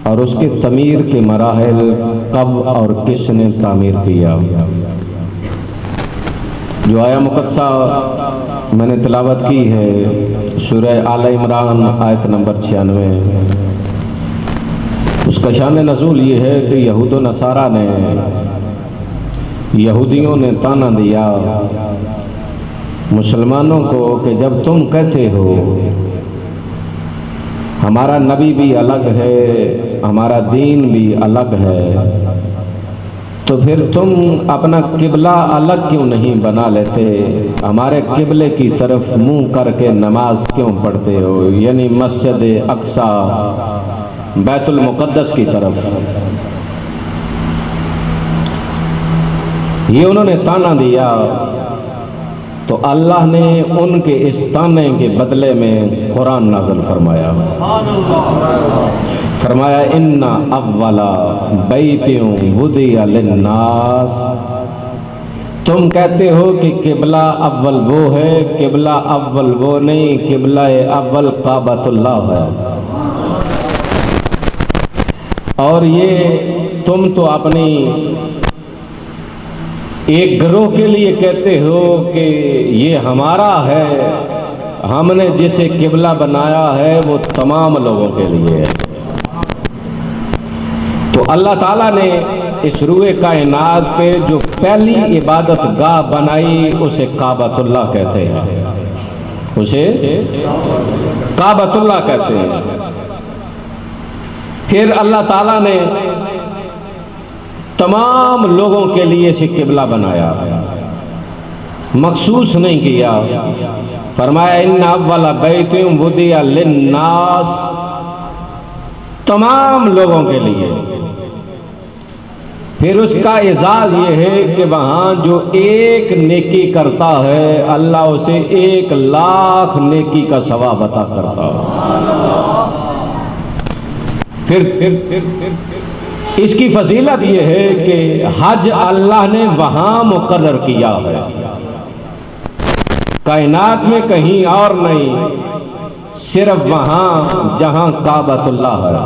اور اس کے تعمیر کے مراحل کب اور کس نے تعمیر کیا۔ جو آیا مقدسہ میں نے تلاوت کی ہے سورہ آل عمران آیت نمبر 96، اس کا شان نزول یہ ہے کہ یہود و نصارہ نے، یہودیوں نے تانا دیا مسلمانوں کو کہ جب تم کہتے ہو ہمارا نبی بھی الگ ہے، ہمارا دین بھی الگ ہے، تو پھر تم اپنا قبلہ الگ کیوں نہیں بنا لیتے، ہمارے قبلے کی طرف منہ کر کے نماز کیوں پڑھتے ہو، یعنی مسجد اقصی بیت المقدس کی طرف۔ یہ انہوں نے تانا دیا تو اللہ نے ان کے اس تانے کے بدلے میں قرآن نازل فرمایا، فرمایا ان اول بیت وضع للناس، تم کہتے ہو کہ قبلہ اول وہ ہے، قبلہ اول وہ نہیں، قبلہ اول کعبۃ اللہ ہے۔ اور یہ تم تو اپنی ایک گروہ کے لیے کہتے ہو کہ یہ ہمارا ہے، ہم نے جسے قبلہ بنایا ہے وہ تمام لوگوں کے لیے ہے۔ تو اللہ تعالیٰ نے اس روئے کائنات پہ جو پہلی عبادت گاہ بنائی اسے کعبۃ اللہ کہتے ہیں، اسے کعبۃ اللہ کہتے ہیں۔ پھر اللہ تعالیٰ نے تمام لوگوں کے لیے اسے قبلہ بنایا، مخصوص نہیں کیا۔ فرمایا ان اول بیت وضع للناس، تمام لوگوں کے لیے۔ پھر اس کا اعزاز یہ ہے کہ وہاں جو ایک نیکی کرتا ہے اللہ اسے 1,00,000 نیکی کا ثواب عطا کرتا ہے۔ پھر اس کی فضیلت یہ ہے کہ حج اللہ نے وہاں مقرر کیا ہے، کائنات میں کہیں اور نہیں، صرف وہاں جہاں کعبۃ اللہ ہے۔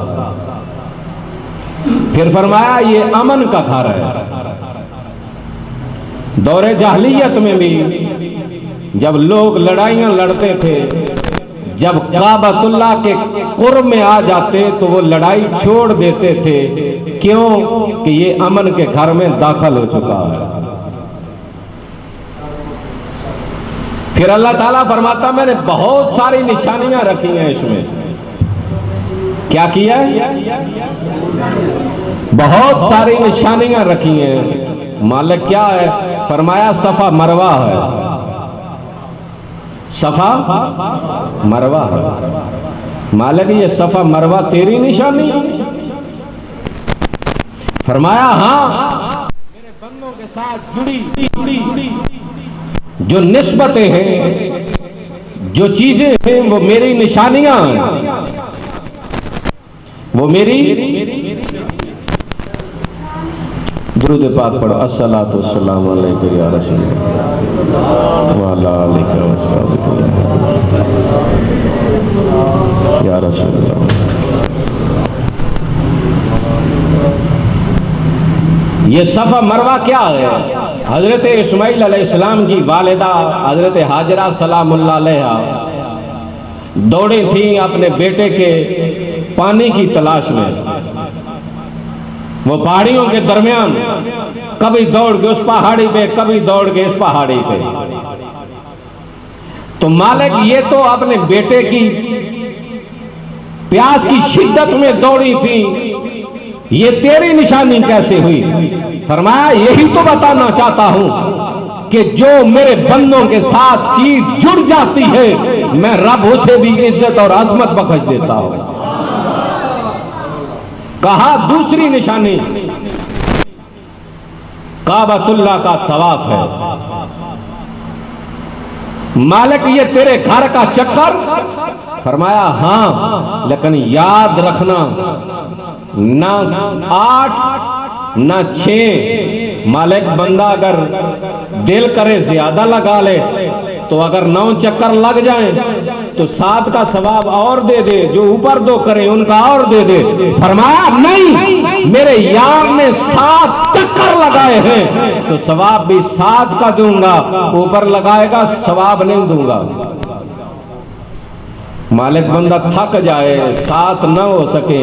پھر فرمایا یہ امن کا گھر ہے۔ دور جاہلیت میں بھی جب لوگ لڑائیاں لڑتے تھے، جب کعبۃ اللہ کے قرب میں آ جاتے تو وہ لڑائی چھوڑ دیتے تھے، کیوں کہ یہ امن کے گھر میں داخل ہو چکا ہے۔ پھر اللہ تعالیٰ فرماتا میں نے بہت ساری نشانیاں رکھی ہیں اس میں۔ کیا کیا ہے؟ بہت ساری نشانیاں رکھی ہیں۔ مالک کیا ہے؟ فرمایا صفا مروہ ہے، صفا مروہ ہے۔ مالک یہ صفا مروہ تیری نشانی ہے؟ فرمایا ہاں، میرے بندوں کے ساتھ جڑی جو نسبتیں ہیں، جو چیزیں ہیں وہ میری نشانیاں ہیں، وہ میری۔ درود پاک پڑھو، الصلاۃ والسلام علیک یا رسول اللہ وعلی آلک وصحبہ یا رسول اللہ۔ یہ صفا مروہ کیا ہے؟ حضرت اسماعیل علیہ السلام کی والدہ حضرت ہاجرہ سلام اللہ علیہا دوڑی تھیں اپنے بیٹے کے پانی کی تلاش میں۔ وہ پہاڑیوں کے درمیان کبھی دوڑ کے اس پہاڑی پہ، کبھی دوڑ کے اس پہاڑی پہ۔ تو مالک یہ تو اپنے بیٹے کی پیاس کی شدت میں دوڑی تھی، یہ تیری نشانی کیسے ہوئی؟ فرمایا یہی تو بتانا چاہتا ہوں کہ جو میرے بندوں کے ساتھ چیز جڑ جاتی ہے میں رب اسے بھی عزت اور عظمت بخش دیتا ہوں۔ کہا دوسری نشانی کعبۃ اللہ کا طواف ہے۔ مالک یہ تیرے گھر کا چکر؟ فرمایا ہاں، لیکن یاد رکھنا نہ 8 نہ 6۔ مالک بندہ اگر دل کرے زیادہ لگا لے تو اگر 9 چکر لگ جائیں تو 7 کا ثواب اور دے دے، جو اوپر 2 کریں ان کا اور دے دے۔ فرمایا نہیں، میرے یار نے 7 چکر لگائے ہیں تو ثواب بھی 7 کا دوں گا، اوپر لگائے گا ثواب نہیں دوں گا۔ مالک بندہ تھک جائے 7 نہ ہو سکے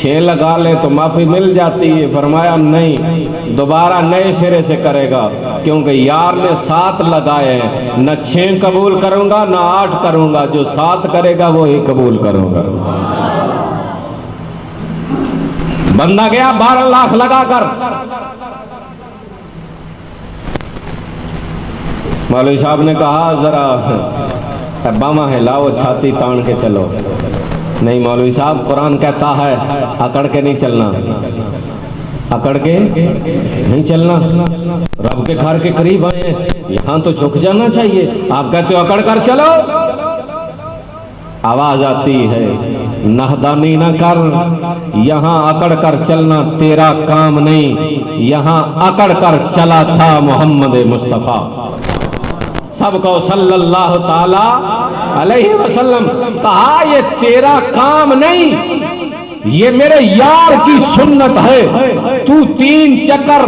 6 لگا لے تو معافی مل جاتی ہے۔ فرمایا نہیں، دوبارہ نئے سرے سے کرے گا، کیونکہ یار نے 7 لگائے ہیں، نہ 6 قبول کروں گا نہ 8 کروں گا، جو 7 کرے گا وہی قبول کروں گا۔ بندہ گیا 12 لاکھ لگا کر، مولوی صاحب نے کہا ذرا باما ہے، لاؤ چھاتی تان کے چلو۔ نہیں مولوی صاحب، قرآن کہتا ہے اکڑ کے نہیں چلنا، اکڑ کے نہیں چلنا، رب کے گھر کے قریب آئے یہاں تو جھک جانا چاہیے، آپ کہتے ہو اکڑ کر چلو۔ آواز آتی ہے نہدانی نہ کر، یہاں اکڑ کر چلنا تیرا کام نہیں، یہاں اکڑ کر چلا تھا محمد مصطفیٰ سب کو صلی اللہ تعالی علیہ وسلم۔ کہا یہ تیرا کام نہیں، یہ میرے یار کی سنت ہے، تو 3 چکر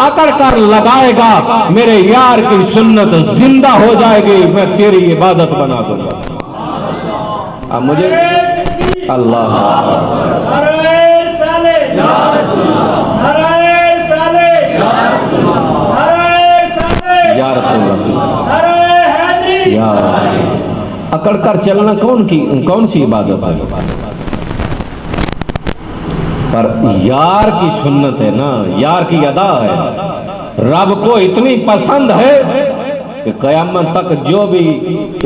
اکڑ کر لگائے گا، میرے یار کی سنت زندہ ہو جائے گی، میں تیری عبادت بنا دوں گا۔ اب مجھے اللہ یا رسول اللہ اکڑ کر چلنا کون سی عبادت ہے؟ پر یار کی سنت ہے نا، یار کی ادا ہے، رب کو اتنی پسند ہے کہ قیامت تک جو بھی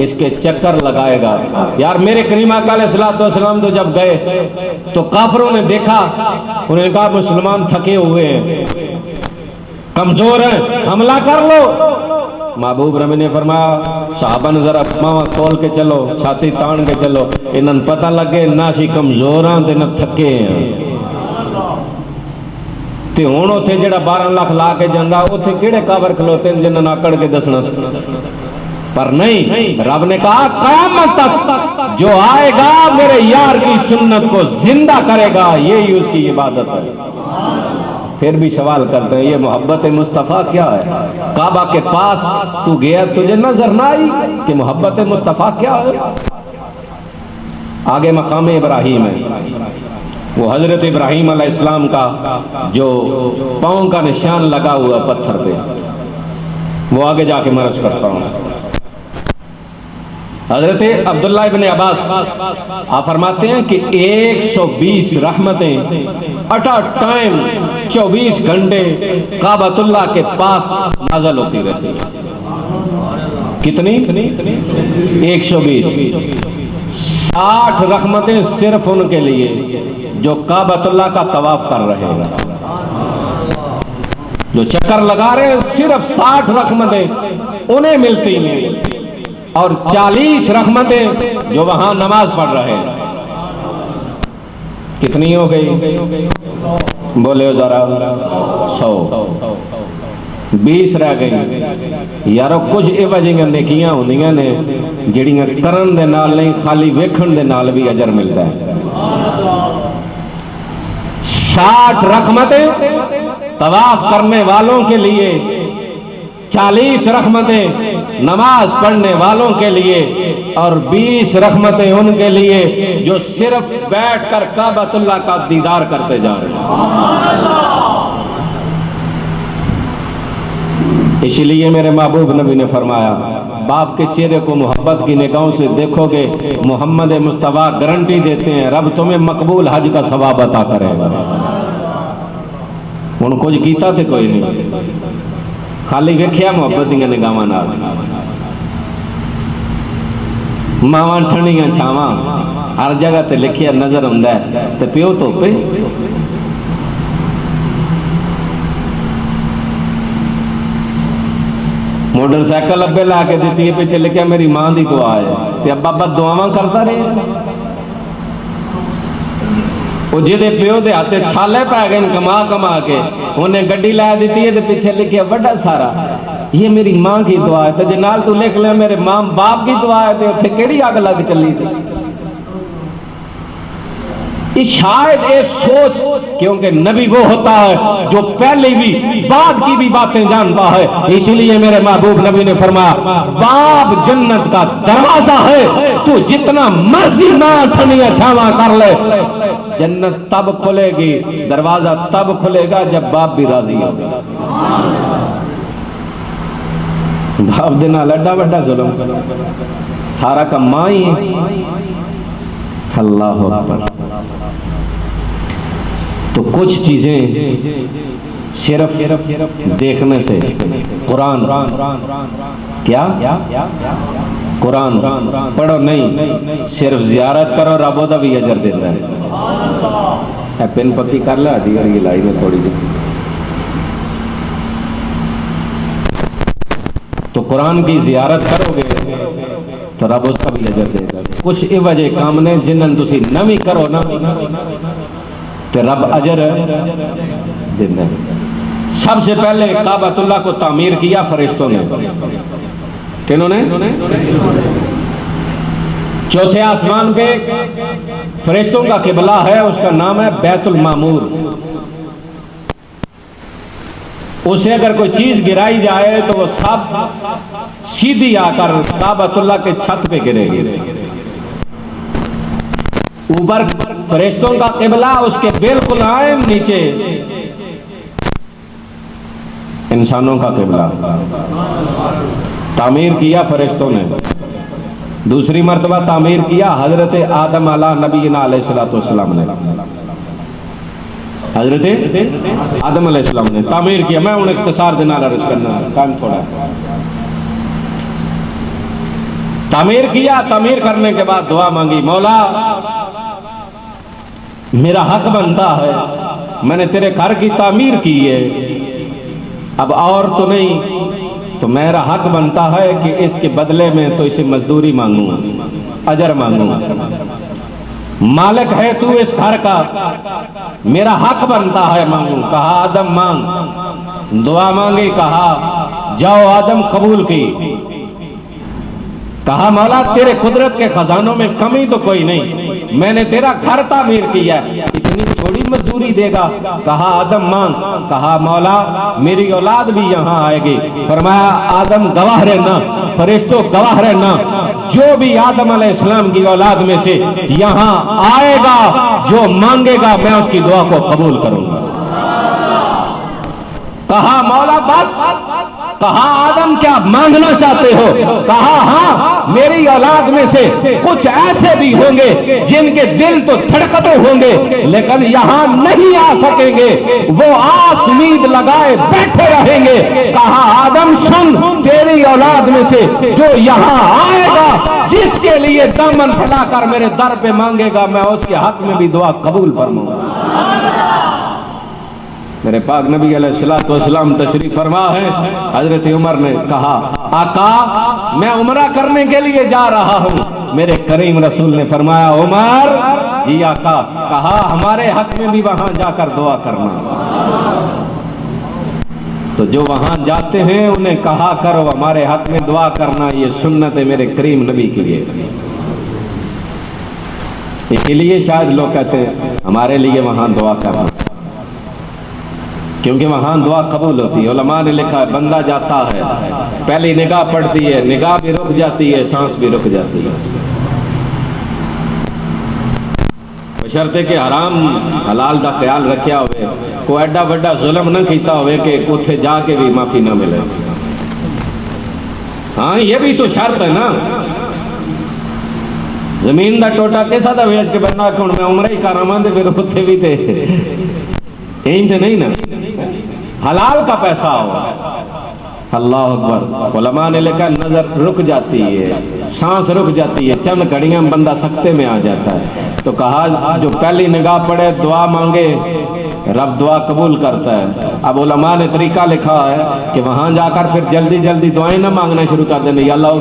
اس کے چکر لگائے گا۔ یار میرے کریم آقا علیہ الصلوۃ والسلام تو جب گئے تو کافروں نے دیکھا، انہوں نے کہا مسلمان تھکے ہوئے ہیں، کمزور ہیں، حملہ کر لو۔ محبوب نبی نے فرمایا صحابہ نے ذرا ماں کھول کے چلو، چھاتی تان کے چلو، انہوں نے پتہ لگے نہ سی کمزور ہاں تے نہ تھکے ہیں۔ تے ہن اوتھے جڑا 12 لاکھ لا کے جاندا اوتھے کیڑے کافر کھلوتے ہیں جنہاں آکڑ کے دسنا، پر نہیں، رب نے کہا قیامت تک جو آئے گا میرے یار کی سنت کو زندہ کرے گا، یہی اس کی عبادت ہے۔ پھر بھی سوال کرتے ہیں یہ محبت مصطفیٰ کیا ہے؟ کعبہ کے پاس تو گیا تجھے نظر نہ آئی کہ محبت مصطفیٰ کیا ہے؟ آگے مقام ابراہیم ہے، وہ حضرت ابراہیم علیہ السلام کا جو پاؤں کا نشان لگا ہوا پتھر پہ، وہ آگے جا کے مرض کرتا ہوں۔ حضرت عبداللہ ابن عباس آپ فرماتے ہیں کہ 120 رحمتیں ایٹ اے ٹائم 24 گھنٹے کعبۃ اللہ کے پاس نازل ہوتی رہتی ہیں۔ کتنی؟ 120۔ 60 رحمتیں صرف ان کے لیے جو کعبۃ اللہ کا طواف کر رہے ہیں، جو چکر لگا رہے ہیں، صرف 60 رحمتیں انہیں ملتی ہیں، اور 40 رحمتیں جو وہاں نماز پڑھ رہے ہیں۔ کتنی ہو گئی؟ بولے ذرا 100۔ 20 رہ گئی۔ یارو کچھ ایویں نیکیاں ہوندیاں نے جڑیاں کرن دے نال نہیں، خالی ویکھن دے نال بھی اجر ملتا ہے۔ 60 رحمتیں طواف کرنے والوں کے لیے، 40 رحمتیں نماز پڑھنے والوں کے لیے، اور 20 رحمتیں ان کے لیے جو صرف بیٹھ کر کعبۃ اللہ کا دیدار کرتے جا رہے ہیں۔ اسی لیے میرے محبوب نبی نے فرمایا باپ کے چہرے کو محبت کی نگاہوں سے دیکھو گے، محمد مصطفیٰ گارنٹی دیتے ہیں رب تمہیں مقبول حج کا ثواب عطا کرے گا۔ ہن کچھ کیتا تے کوئی نہیں، خالی ویکھیا محبت دیاں نگاہاں نال۔ ماواں ٹھنڈیاں چھاواں ہر جگہ تے لکھیا نظر ہوندا ہے تے پیو توپے۔ موٹر سائیکل ابے لا کے دیتی ہے، پیچھے لکھیا میری ماں دی دعا ہے، تے ابا بد دعاواں کرتا رہے۔ وہ جہدے پیو دے ہاتھ چھالے پی گئے کما کما کے انہیں گڈی لا دیتی ہے تو پیچھے لکھے بڑا سارا یہ میری ماں کی دعا ہے، تو جے نال تو لکھ لے میرے ماں باپ کی دعا ہے تو اتنے کیڑی اگ لگ چلی تھی۔ شاید ایک سوچ، کیونکہ نبی وہ ہوتا ہے جو پہلی بھی بعد کی بھی باتیں جانتا ہے، اس لیے میرے محبوب نبی نے فرمایا باب جنت کا دروازہ ہے، تو جتنا مرضی نہ ٹھنڈیاں چھاواں کر لے، جنت تب کھلے گی، دروازہ تب کھلے گا جب باپ بھی راضی ہوگا۔ باپ دے نال ایڈا بڑا ظلم، سارا کا ماں ہی ہے۔ اللہ اکبر۔ تو کچھ چیزیں صرف دیکھنے سے، قرآن کیا قرآن پڑھو نہیں، صرف زیارت کرو، رب دا بھی اجر دیتا ہے۔ پن پکی کر لیا جی، اور یہ لائی میں تھوڑی جی۔ تو قرآن کی زیارت کرو گے تو رب اس کا بھی اجر دے گا۔ کچھ یہ وجہ کام نے جنہاں تسی نویں کرو نا تو رب اجر دینا۔ سب سے پہلے کعبۃ اللہ کو تعمیر کیا فرشتوں نے، کنہوں نے؟ چوتھے آسمان پہ فرشتوں کا قبلہ ہے، اس کا نام ہے بیت المعمور۔ اسے اگر کوئی چیز گرائی جائے تو وہ سب سیدھی آ کر کعبۃ اللہ کے چھت پہ گرے گی۔ اوپر فرشتوں کا قبلہ، اس کے بالکل عین نیچے انسانوں کا قبلہ۔ تعمیر کیا فرشتوں نے، دوسری مرتبہ تعمیر کیا حضرت آدم علیہ نبینا علیہ السلام نے۔ حضرت آدم علیہ السلام نے تعمیر کیا۔ میں ان اختصار دینا عرض کرنا ٹائم تھوڑا۔ تعمیر کیا، تعمیر کرنے کے بعد دعا مانگی، مولا میرا حق بنتا ہے، میں نے تیرے گھر کی تعمیر کی ہے، اب اور تو نہیں، تو میرا حق بنتا ہے کہ اس کے بدلے میں تو اسے مزدوری مانگوں، اجر مانگوں۔ مالک ہے تو اس گھر کا، میرا حق بنتا ہے مانگوں۔ کہا آدم مانگ، دعا مانگی، کہا جاؤ آدم قبول کی۔ کہا مولا تیرے قدرت کے خزانوں میں کمی تو کوئی نہیں، میں نے تیرا گھر تعمیر کیا ہے، اتنی تھوڑی مزدوری دے گا۔ کہا آدم مانگ، کہا مولا میری اولاد بھی یہاں آئے گی۔ فرمایا آدم گواہ رہنا، فرشتوں گواہ رہنا، جو بھی آدم علیہ السلام کی اولاد میں سے یہاں آئے گا، جو مانگے گا میں اس کی دعا کو قبول کروں گا۔ کہا مولا بس؟ کہا آدم کیا مانگنا چاہتے ہو؟ کہا ہاں، میری اولاد میں سے کچھ ایسے بھی ہوں گے جن کے دل تو دھڑکتے ہوں گے لیکن یہاں نہیں آ سکیں گے، وہ آس امید لگائے بیٹھے رہیں گے۔ کہا آدم سن، تیری اولاد میں سے جو یہاں آئے گا، جس کے لیے دامن پھیلا کر میرے در پہ مانگے گا، میں اس کے حق میں بھی دعا قبول فرماؤں گا۔ میرے پاک نبی علیہ السلام تشریف فرما ہے۔ حضرت عمر نے کہا آقا میں عمرہ کرنے کے لیے جا رہا ہوں۔ میرے کریم رسول نے فرمایا عمر جی آقا۔ کہا ہمارے حق میں بھی وہاں جا کر دعا کرنا۔ تو جو وہاں جاتے ہیں انہیں کہا کرو ہمارے حق میں دعا کرنا، یہ سنت ہے میرے کریم نبی کے لیے۔ اسی لیے شاید لوگ کہتے ہیں ہمارے لیے وہاں دعا کرنا، کیونکہ وہاں دعا قبول ہوتی ہے۔ علماء نے لکھا ہے بندہ جاتا ہے، پہلی نگاہ پڑتی ہے، نگاہ بھی رک جاتی ہے، سانس بھی رک جاتی ہے، بشرطے کہ حرام حلال دا خیال رکھیا ہوئے، کوئی ایڈا بڑا ظلم نہ کیتا ہوئے کہ اتھے جا کے بھی معافی نہ ملے۔ ہاں یہ بھی تو شرط ہے نا۔ زمین دا ٹوٹا کیسا دا ویچ کے بندہ کہ میں عمرہ ہی کر رہا ہوں، پھر اتھے بھی تے یہی تو نہیں نا، حلال کا پیسہ ہو۔ اللہ اکبر۔ علماء نے لکھا نظر رک جاتی ہے، سانس رک جاتی ہے، چند گھڑیاں بندہ سکتے میں آ جاتا ہے۔ تو کہا جو پہلی نگاہ پڑے دعا مانگے رب دعا قبول کرتا ہے۔ اب علماء نے طریقہ لکھا ہے کہ وہاں جا کر پھر جلدی جلدی دعائیں نہ مانگنا شروع کر دینا، یا اللہ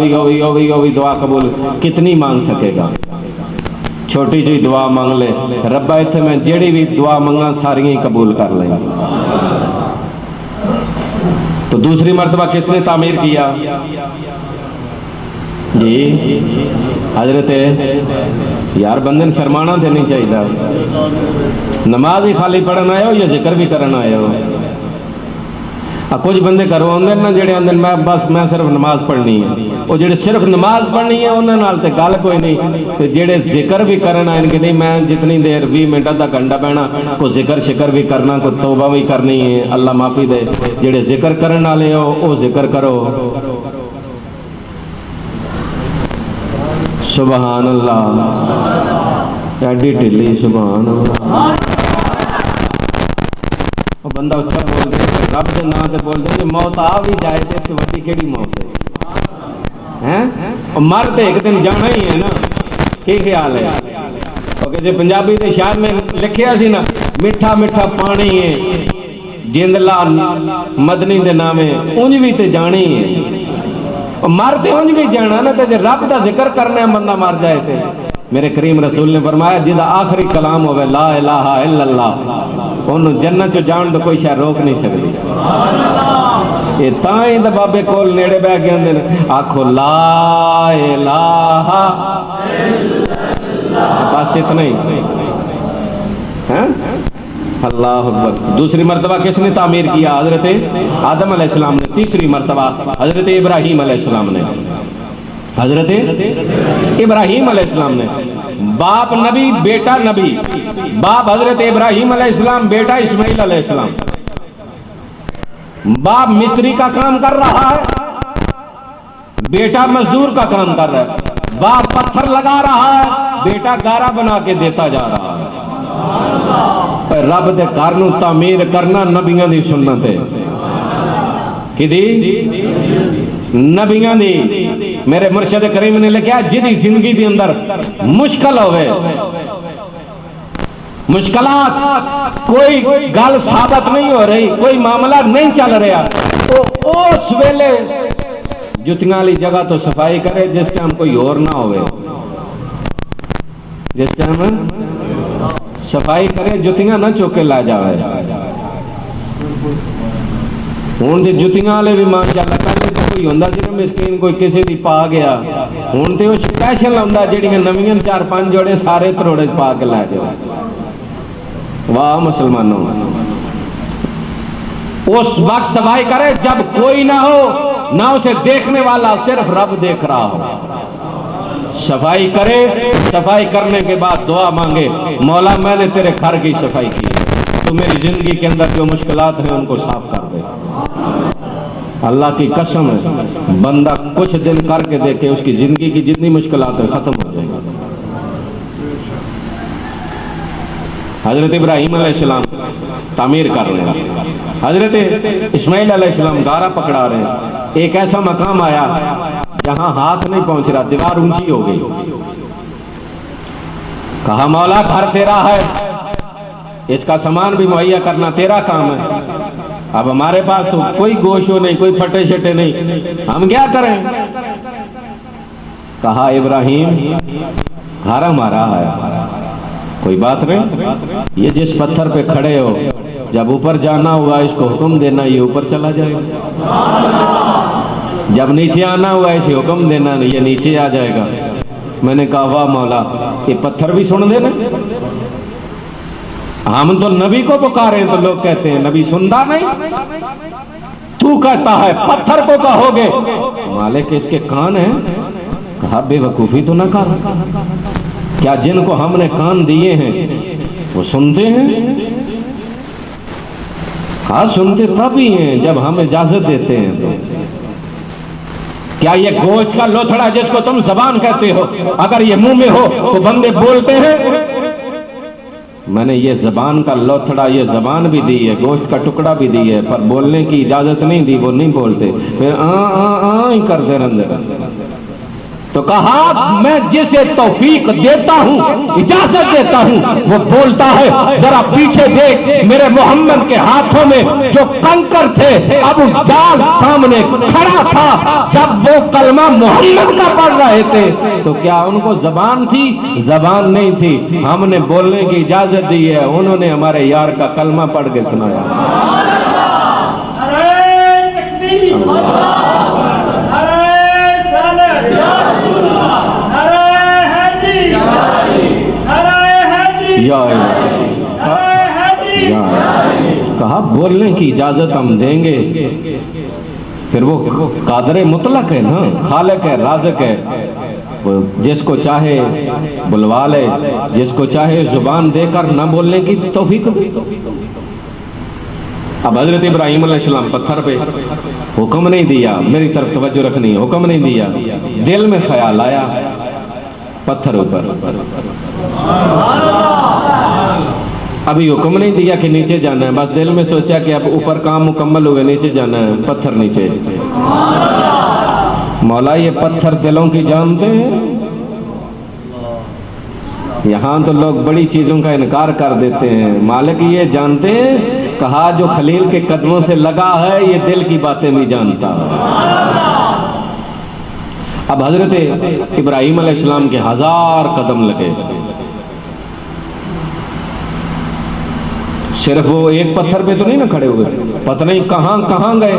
ہوئی دعا قبول، کتنی مانگ سکے گا؟ چھوٹی جی دعا مانگ لے، ربا اتنے میں جیڑی بھی دعا منگا ساری ہی قبول کر لیں۔ تو دوسری مرتبہ کس نے تعمیر کیا؟ جی حضرت یار بندے نے شرمانا تو نہیں چاہیے، نماز ہی خالی پڑھنا آئے ہو یا ذکر بھی کرنا آئے ہو؟ کچھ بندے گھروں آتے نا جڑے آتے میں صرف نماز پڑھنی ہے، وہ جڑے صرف نماز پڑھنی ہے انہوں نے گل کوئی نہیں، تو جڑے ذکر بھی کرنا ان کے نہیں میں جتنی دیر 20 منٹ آدھا گھنٹہ بہنا کو ذکر شکر بھی کرنا، کو توبہ بھی کرنی ہے، اللہ معافی دے۔ جڑے ذکر کرنے والے ہو وہ ذکر کرو۔ سبحان اللہ، ایڈی ڈھیلی سبحان اللہ۔ بندہ اچھا بول دے رب کے نام سے بول دے کہ موت آ بھی جائے تو اس سے وڈی کیڑی موت ہے؟ مر تو ایک دن جانا ہی ہے نا، کی خیال ہے؟ کیونکہ جو پنجابی کے شاعر میں لکھیا سی نا، میٹھا میٹھا پانی ہے جندلا مدنی دے نامے، انج بھی تے جانی ہے، مر تے انج بھی جانا نا، تے رب دا ذکر کرنا بندہ مر جائے تے۔ میرے کریم رسول نے فرمایا جہاں آخری کلام ہوئے لا الہ الا اللہ، انہوں جنت چو جان تو کوئی شاید روک نہیں سکتی۔ یہ تائیں دا بابے کول نیڑے بہ گئے اندر آکھو لا الہ الا اللہ، بس اتنا ہی۔ اللہ اکبر۔ دوسری مرتبہ کس نے تعمیر کیا؟ حضرت آدم علیہ السلام نے۔ تیسری مرتبہ حضرت ابراہیم علیہ السلام نے۔ حضرت ابراہیم علیہ السلام نے، باپ نبی بیٹا نبی، باپ حضرت ابراہیم علیہ السلام، بیٹا اسماعیل علیہ السلام۔ باپ مستری کا کام کر رہا ہے، بیٹا مزدور کا کام کر رہا ہے، باپ پتھر لگا رہا ہے، بیٹا گارا بنا کے دیتا جا رہا ہے۔ رب دے گھر نوں تعمیر کرنا نبیاں دی سنت ہے، کدی نبیاں دی۔ میرے مرشد کریم نے لکھا جدی زندگی دے اندر مشکل ہوئے، مشکلات کوئی گل ثابت نہیں ہو رہی، کوئی معاملہ نہیں چل رہا، تو اس ویلے جتیاں والی جگہ تو صفائی کرے جس ٹائم کوئی اور نہ ہوئے، جس ٹائم صفائی کرے جتیاں نہ چوکے لا جاوے۔ ہوں تو جتیاں والے بھی ماشاءاللہ پہلے تو کوئی ہوندا سی نا مسکین کوئی کسی دی پا گیا، ہوں تو وہ اسپیشل ہوندا جہڑیاں نویاں 4-5 جوڑے سارے تروڑے پا کے لے جاؤ۔ واہ مسلمانوں، اس وقت صفائی کرے جب کوئی نہ ہو، نہ اسے دیکھنے والا، صرف رب دیکھ رہا ہو۔ صفائی کرے، صفائی کرنے کے بعد دعا مانگے مولا میں نے تیرے گھر کی صفائی کی، تو میری زندگی کے اندر جو مشکلات ہیں ان کو صاف کر دے۔ اللہ کی قسم ہے بندہ کچھ دن کر کے دیکھے اس کی زندگی کی جتنی مشکلات ہیں ختم ہو جائیں گی۔ حضرت ابراہیم علیہ السلام تعمیر کر رہے ہیں، حضرت اسماعیل علیہ السلام گارا پکڑا رہے ہیں۔ ایک ایسا مقام آیا جہاں ہاتھ نہیں پہنچ رہا، دیوار اونچی ہو گئی۔ کہا مولا گھر تیرا ہے، اس کا سامان بھی مہیا کرنا تیرا کام ہے، اب ہمارے پاس تو کوئی گوشو نہیں، کوئی پھٹے شٹے نہیں، ہم کیا کریں؟ کہا ابراہیم گھر ہمارا ہے، کوئی بات نہیں، یہ جس پتھر پہ کھڑے ہو جب اوپر جانا ہوا اس کو حکم دینا یہ اوپر چلا جائے گا، جب نیچے آنا ہوا اسے حکم دینا یہ نیچے آ جائے گا۔ میں نے کہا واہ مولا یہ پتھر بھی سن دینا، ہم تو نبی کو پکارے تو لوگ کہتے ہیں نبی سنتا نہیں، تو کہتا ہے پتھر کو کہو گے، مالک اس کے کان ہیں؟ کہا بے وقوفی تو نہ کر، کیا جن کو ہم نے کان دیے ہیں وہ سنتے ہیں؟ ہاں سنتے تب ہی ہیں جب ہم اجازت دیتے ہیں۔ تو کیا یہ گوشت کا لوتھڑا جس کو تم زبان کہتے ہو اگر یہ منہ میں ہو تو بندے بولتے ہیں؟ میں نے یہ زبان کا لوتھڑا یہ زبان بھی دی ہے، گوشت کا ٹکڑا بھی دی ہے، پر بولنے کی اجازت نہیں دی، وہ نہیں بولتے، پھر ہی کرتے رہتے۔ تو کہا میں جسے توفیق دیتا ہوں، اجازت دیتا ہوں، وہ بولتا ہے ذرا پیچھے دیکھ، میرے محمد کے ہاتھوں میں جو کنکر تھے، ابو جہل سامنے کھڑا تھا جب وہ کلمہ محمد کا پڑھ رہے تھے، تو کیا ان کو زبان تھی؟ زبان نہیں تھی، ہم نے بولنے کی اجازت دی ہے، انہوں نے ہمارے یار کا کلمہ پڑھ کے سنایا۔ کہا بولنے کی اجازت ہم دیں گے، پھر وہ قادر مطلق ہے نا، خالق ہے، رازق ہے، جس کو چاہے بلوا لے، جس کو چاہے زبان دے کر نہ بولنے کی توفیق دے۔ اب حضرت ابراہیم علیہ السلام پتھر پہ حکم نہیں دیا، میری طرف توجہ رکھنی ہے، حکم نہیں دیا، دل میں خیال آیا پتھر اوپر، ابھی حکم نہیں دیا کہ نیچے جانا ہے، بس دل میں سوچا کہ اب اوپر کام مکمل ہوئے، نیچے جانا ہے، پتھر نیچے۔ مولا یہ پتھر دلوں کی جانتے ہیں؟ یہاں تو لوگ بڑی چیزوں کا انکار کر دیتے ہیں، مالک یہ جانتے ہیں؟ کہا جو خلیل کے قدموں سے لگا ہے یہ دل کی باتیں بھی جانتا ہے۔ اب حضرت ابراہیم علیہ السلام کے 1000 قدم لگے، صرف وہ ایک پتھر پہ تو نہیں نہ کھڑے ہوئے، پتہ نہیں کہاں کہاں گئے،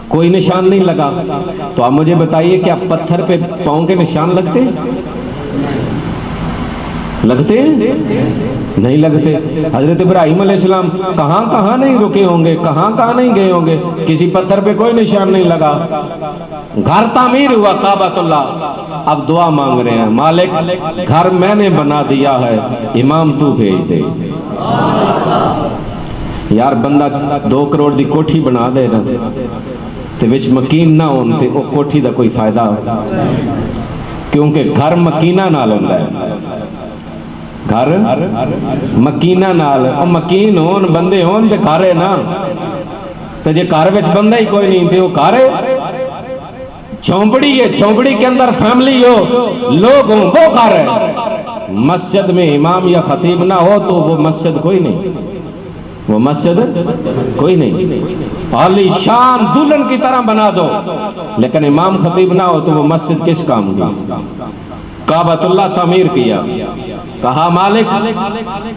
کوئی نشان نہیں لگا۔ تو آپ مجھے بتائیے کہ آپ پتھر پہ پاؤں کے نشان لگتے لگتے نہیں لگتے؟ حضرت ابراہیم علیہ السلام کہاں کہاں نہیں رکے ہوں گے، کہاں کہاں نہیں گئے ہوں گے، کسی پتھر پہ کوئی نشان نہیں لگا۔ گھر تعمیر ہوا کعبۃ اللہ، اب دعا مانگ رہے ہیں، مالک گھر میں نے بنا دیا ہے، امام تو بھیج دے۔ یار بندہ 2 کروڑ دی کوٹھی بنا دے نا تے وچ مکین نہ ہون تے او کوٹھی دا کوئی فائدہ، کیونکہ گھر مکینہ نال ہوندا ہے، گھر مکینہ نال، او مکین ہون بندے ہون تے گھر ہے نا، تے جے گھر وچ بندہ ہی کوئی نہیں تے وہ گھر ہے، جھونپڑی ہے، جھونپڑی کے اندر فیملی ہو، لوگ ہوں، وہ گھر ہے۔ مسجد میں امام یا خطیب نہ ہو تو وہ مسجد کوئی نہیں، وہ مسجد کوئی نہیں۔ عالی شان دلہن کی طرح بنا دو لیکن امام خطیب نہ ہو تو وہ مسجد کس کام کی؟ کعبۃ اللہ تعمیر کیا، کہا مالک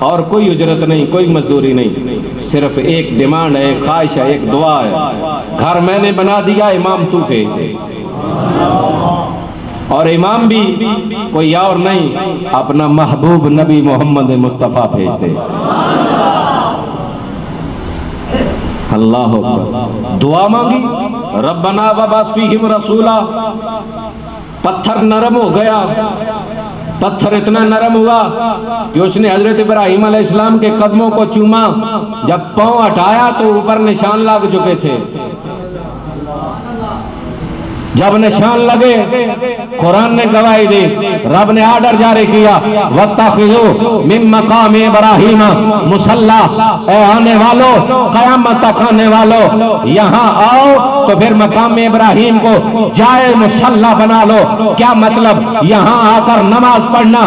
اور کوئی اجرت نہیں، کوئی مزدوری نہیں، صرف ایک ڈیمانڈ ہے، ایک خواہش ہے، ایک دعا ہے، گھر میں نے بنا دیا، امام تو بھیج دے۔ اور امام بھی کوئی اور نہیں، اپنا محبوب نبی محمد مصطفیٰ بھیج دے۔ اللہ اکبر، دعا مانگی، ربنا وابعث فیہم رسولا، پتھر نرم ہو گیا، پتھر اتنا نرم ہوا کہ اس نے حضرت ابراہیم علیہ السلام کے قدموں کو چوما، جب پاؤں ہٹایا تو اوپر نشان لگ چکے تھے۔ جب نشان لگے قرآن نے گواہی دی، رب نے آرڈر جاری کیا، وَاتَّخِذُوا مِن مَّقَامِ إِبْرَاهِيمَ مُصَلَّى، اے آنے والو، قیامت تک آنے والو، یہاں آؤ تو پھر مقام ابراہیم کو جائے مصلی بنا لو۔ کیا مطلب؟ یہاں آ کر نماز پڑھنا،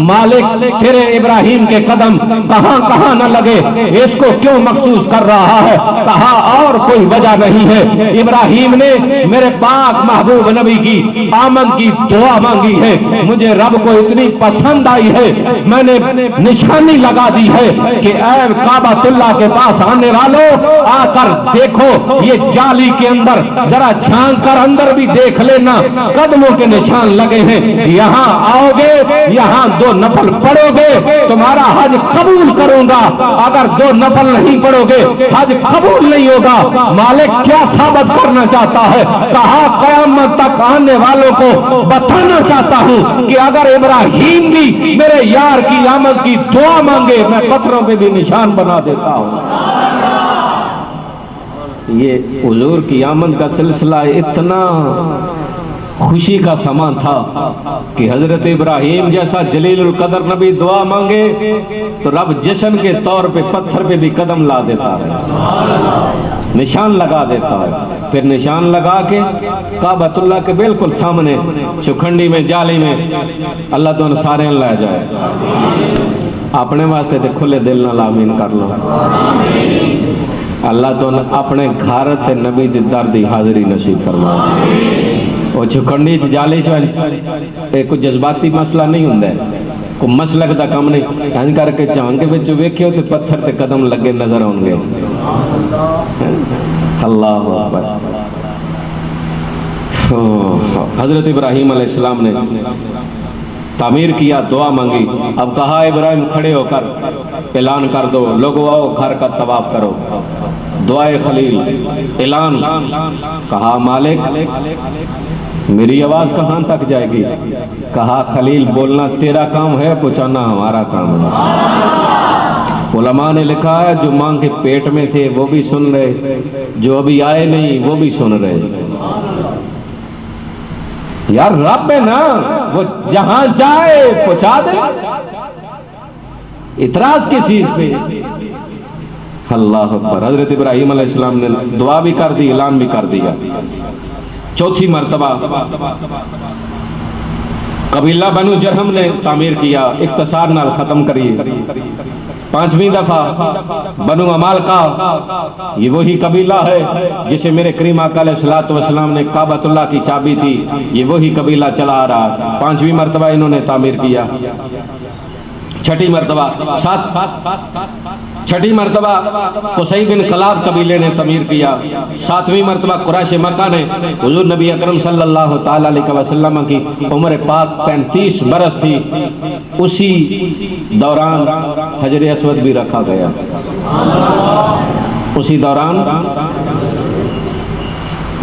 مالک تیرے ابراہیم کے قدم کہاں کہاں نہ لگے، اس کو کیوں مخصوص کر رہا ہے؟ کہا اور کوئی وجہ نہیں ہے، ابراہیم نے میرے پاک محبوب نبی کی آمد کی دعا مانگی ہے، مجھے رب کو اتنی پسند آئی ہے، میں نے نشانی لگا دی ہے کہ اے کعبۃ اللہ کے پاس آنے والوں، آ کر دیکھو یہ جالی کے اندر ذرا جھانک کر اندر بھی دیکھ لینا، قدموں کے نشان لگے ہیں، یہاں آؤ گے، یہاں 2 نفل پڑھو گے، تمہارا حج قبول کروں گا، اگر 2 نفل نہیں پڑھو گے حج قبول نہیں ہوگا۔ مالک کیا ثابت کرنا چاہتا ہے؟ کہا قیامت تک آنے والوں کو بتانا چاہتا ہوں کہ اگر ابراہیم بھی میرے یار کی آمد کی دعا مانگے، میں پتھروں پہ بھی نشان بنا دیتا ہوں۔ یہ حضور کی آمد کا سلسلہ اتنا خوشی کا سما تھا کہ حضرت ابراہیم جیسا جلیل القدر نبی دعا مانگے تو رب جشن کے طور پہ پتھر پہ بھی قدم لا دیتا ہے، نشان لگا دیتا ہے۔ پھر نشان لگا کے کعبۃ اللہ کے بالکل سامنے چکھنڈی میں جالی میں اللہ تو سارے لے جائے۔ اپنے واسطے تے کھلے دل نال آمین کر لو۔ اللہ تو اپنے گھر تے نبی دی در دی حاضری نصیب فرمائے۔ وہ چکھنڈی جالی کوئی جذباتی مسئلہ نہیں ہوندا ہے، کوئی مسلک دا کم نہیں، ہن کر کے چاہن کے وچ ویکھیو تے پتھر تے قدم لگے نظر آؤں گے۔ اللہ اکبر۔ حضرت ابراہیم علیہ السلام نے تعمیر کیا، دعا مانگی، اب کہا ابراہیم کھڑے ہو کر اعلان کر دو، لوگو آؤ گھر کا طواف کرو۔ دعائے خلیل، اعلان، کہا مالک میری آواز کہاں تک جائے گی؟ کہا خلیل بولنا تیرا کام ہے، پہنچانا ہمارا کام ہے۔ علماء نے لکھا ہے جو ماں کے پیٹ میں تھے وہ بھی سن رہے، جو ابھی آئے نہیں وہ بھی سن رہے۔ یار رب ہے نا، وہ جہاں جائے پہنچا دے، اعتراض کس چیز پہ؟ اللہ اکبر۔ حضرت ابراہیم علیہ السلام نے دعا بھی کر دی، اعلان بھی کر دیا۔ چوتھی مرتبہ قبیلہ بنو جرہم نے تعمیر کیا، اختصار نال ختم کریے۔ پانچویں دفعہ بنو عمالقہ، یہ وہی قبیلہ ہے جسے میرے کریم آقا علیہ الصلوۃ والسلام نے کعبۃ اللہ کی چابی تھی، یہ وہی قبیلہ چلا آ رہا ہے۔ پانچویں مرتبہ انہوں نے تعمیر کیا۔ چھٹی مرتبہ چھٹی مرتبہ قصی بن کلاب قبیلے نے تعمیر کیا۔ ساتویں مرتبہ قریش مکہ نے، حضور نبی اکرم صلی اللہ تعالی علیہ وسلم کی عمر پاک 35 برس تھی، اسی دوران حجر اسود بھی رکھا گیا۔ اسی دوران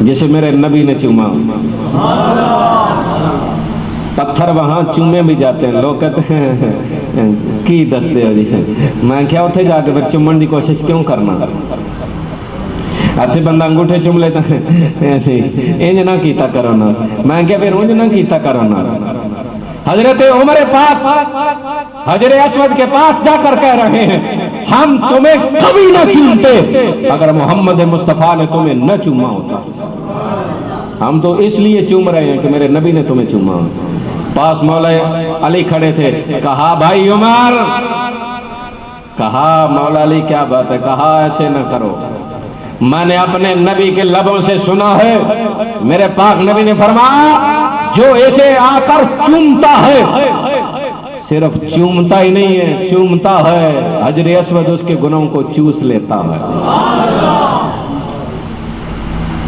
جسے میرے نبی نے چوما۔ پتھر وہاں چومے بھی جاتے ہیں، لوگ کہتے ہیں کی دستے ہو جی، میں کیا اتنے جا کے پھر چومن کی کوشش کیوں کرنا؟ اتنے بندہ انگوٹھے چوم لیتا ہے، انج نہ کیتا کرو نا، میں کیا پھر انج نہ کیتا کرو نا۔ حضرت عمر پاک حجر اسود کے پاس جا کر کہہ رہے ہیں ہم تمہیں کبھی نہ چومتے اگر محمد مصطفیٰ نے تمہیں نہ چوما ہوتا، ہم تو اس لیے چوم رہے ہیں کہ میرے نبی نے تمہیں چوما۔ پاس مولا علی کھڑے تھے، کہا بھائی عمر، کہا مولا علی کیا بات ہے؟ کہا ایسے نہ کرو، میں نے اپنے نبی کے لبوں سے سنا ہے، میرے پاک نبی نے فرمایا جو اسے آ کر چومتا ہے، صرف چومتا ہی نہیں ہے، چومتا ہے حجر اسود اس کے گناہوں کو چوس لیتا ہے۔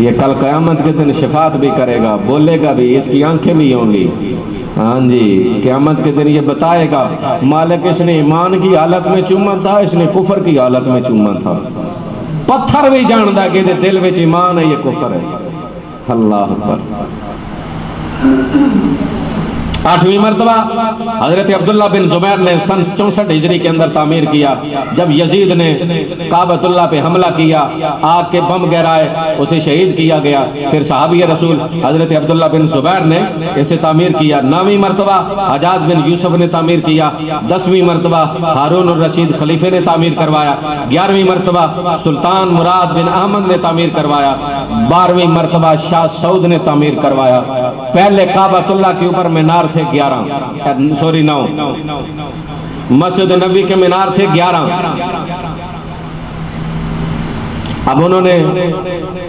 یہ کل قیامت کے دن شفاعت بھی کرے گا، بولے گا بھی، اس کی آنکھیں بھی ہوں گی۔ ہاں جی، قیامت کے دن یہ بتائے گا مالک اس نے ایمان کی حالت میں چوما تھا، اس نے کفر کی حالت میں چوما تھا۔ پتھر بھی جاندا کہ دل میں ایمان ہے، یہ کفر ہے۔ اللہ اکبر۔ آٹھویں مرتبہ حضرت عبداللہ بن زبیر نے سن 64 ہجری کے اندر تعمیر کیا۔ جب یزید نے کعبۃ اللہ پہ حملہ کیا، آگ کے بم گرائے، اسے شہید کیا گیا۔ پھر صحابی رسول حضرت عبداللہ بن زبیر نے اسے تعمیر کیا۔ 9ویں مرتبہ حجاج بن یوسف نے تعمیر کیا۔ 10ویں مرتبہ ہارون الرشید خلیفے نے تعمیر کروایا۔ 11ویں مرتبہ سلطان مراد بن احمد نے تعمیر کروایا۔ 12ویں مرتبہ شاہ سعود نے تعمیر کروایا۔ پہلے کعبۃ اللہ کے اوپر مینار تھے 9، مسجد نبی کے مینار تھے 11۔ اب انہوں نے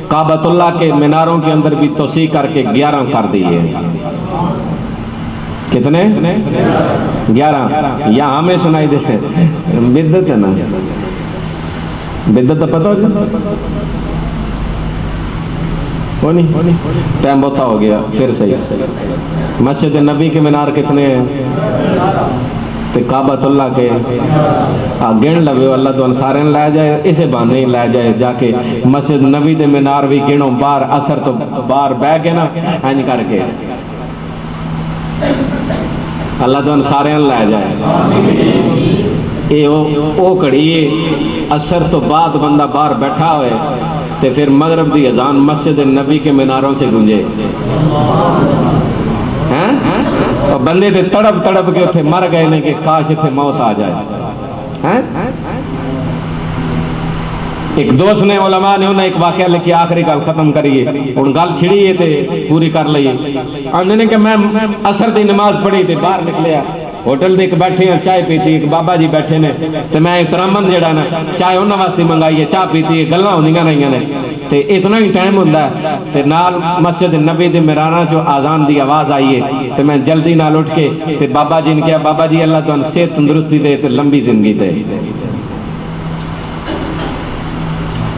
کعبۃ اللہ کے میناروں کے اندر بھی توسیع کر کے 11 کر دیے۔ کتنے؟ 11۔ یہاں ہمیں سنائی دیتے بدعت ہے نا، بدعت تو پتہ ہو نہیں، ٹائم بہت ہو گیا، پھر صحیح۔ مسجد نبی کے مینار کتنے ہیں؟ کعبۃ اللہ کے گن لو، اللہ تو سارے لے جائے، اسے بہانے ہی لے جائے جا کے مسجد نبی دے مینار بھی گنو، باہر اثر تو باہر بہ گئے نا، انج کر کے اللہ تو سارے لے جائے۔ او کڑی اثر تو بعد بندہ باہر بیٹھا ہوئے تو پھر مغرب دی اذان مسجد نبی کے میناروں سے گونجے، اور بندے تے تڑپ تڑپ کے اتنے مر گئے نے کہ کاش اتنے موت آ جائے۔ ایک دوست نے علماء نے انہیں ایک واقعہ لکھی، آخری گل ختم کریے، ان گل چھڑی ہے تے پوری کر لئیے۔ انہوں نے کہ میں عصر دی نماز پڑھی تے باہر نکلیا، ہوٹل دے ایک بیٹھے ہیں چائے پیتی، ایک بابا جی بیٹھے نے تے میں احتراماً جڑا نا چائے انہاں واسطے منگائی ہے، چائے پیتی ہے، گلاں ہوندیاں رہیاں نے تے اتنا ہی ٹائم ہوندا ہے تے نال مسجد نبی دے میرانا چو آزان دی آواز آئی ہے تے میں جلدی نال اٹھ کے تے بابا جی نے کہا بابا جی اللہ تمہیں صحت تندرستی دے تے لمبی زندگی دے۔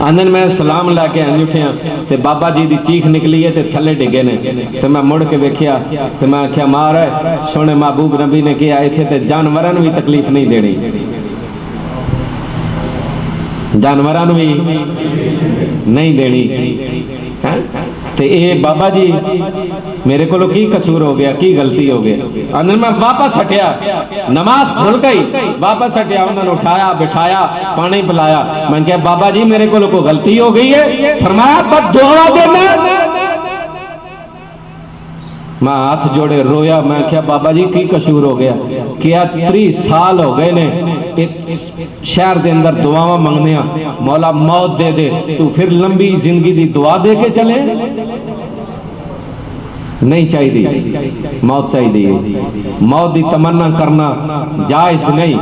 آندن میں سلام لے کے اٹھے ہیں تے بابا جی دی چیخ نکلی ہے تے تھلے ڈگے نے تے میں مڑ کے ویکھیا تے میں آکھیا مار ہے سونے محبوب نبی نے کہا ایتھے تے جانوراں بھی تکلیف نہیں دینی، جانوراں بھی نہیں دینی۔ تے اے بابا جی میرے کو کی قصور ہو گیا، کی غلطی ہو گیا؟ اندر میں واپس ہٹیا، نماز کھل گئی، واپس ہٹیا، انہوں نے اٹھایا بٹھایا پانی پلایا، میں کہا بابا جی میرے کو غلطی ہو گئی ہے، فرمایا بد دعا دینا۔ میں ہاتھ جوڑے رویا، میں کہا بابا جی کی قصور ہو گیا؟ کیا 30 سال ہو گئے نے شہر دے اندر دعاواں منگنے، مولا موت دے دے، تو پھر لمبی زندگی دی دعا دے کے چلے؟ نہیں چاہیے، موت چاہیے، موت دی تمنا کرنا جائز نہیں،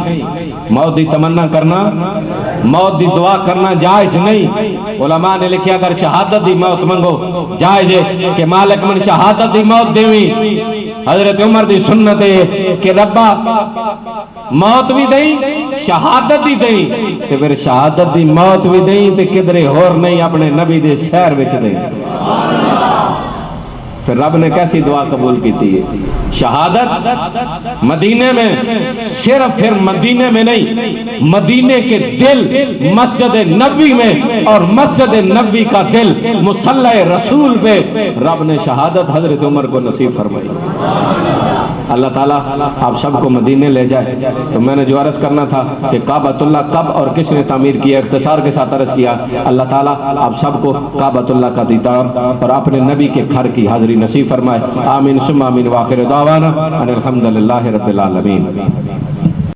موت دی تمنا کرنا، موت دی دعا کرنا جائز نہیں۔ علماء نے لکھیا اگر شہادت دی موت منگو جائز ہے کہ مالک من شہادت دی موت دیویں، حضرت عمر دی سنت ہے کہ ربا موت بھی دیں شہادت بھی دیں، کہ پھر شہادت دی موت بھی دیں تے کدھرے ہور نہیں اپنے نبی دے شہر وچ دیں۔ پھر رب نے کیسی دعا قبول کی تھی؟ شہادت مدینے میں، صرف پھر مدینے میں نہیں، مدینے کے دل مسجد نبی میں، اور مسجد نبی کا دل مصلی رسول پہ رب نے شہادت حضرت عمر کو نصیب فرمائی۔ اللہ تعالیٰ آپ سب کو مدینے لے جائے۔ تو میں نے جو عرض کرنا تھا کہ کعبۃ اللہ کب اور کس نے تعمیر کیا، اختصار کے ساتھ عرض کیا۔ اللہ تعالیٰ آپ سب کو کعبۃ اللہ کا دیدار اور اپنے نبی کے گھر کی حاضری نصیب فرمائے۔ آمین ثم آمین، وآخر دعوانا ان الحمدللہ رب العالمین۔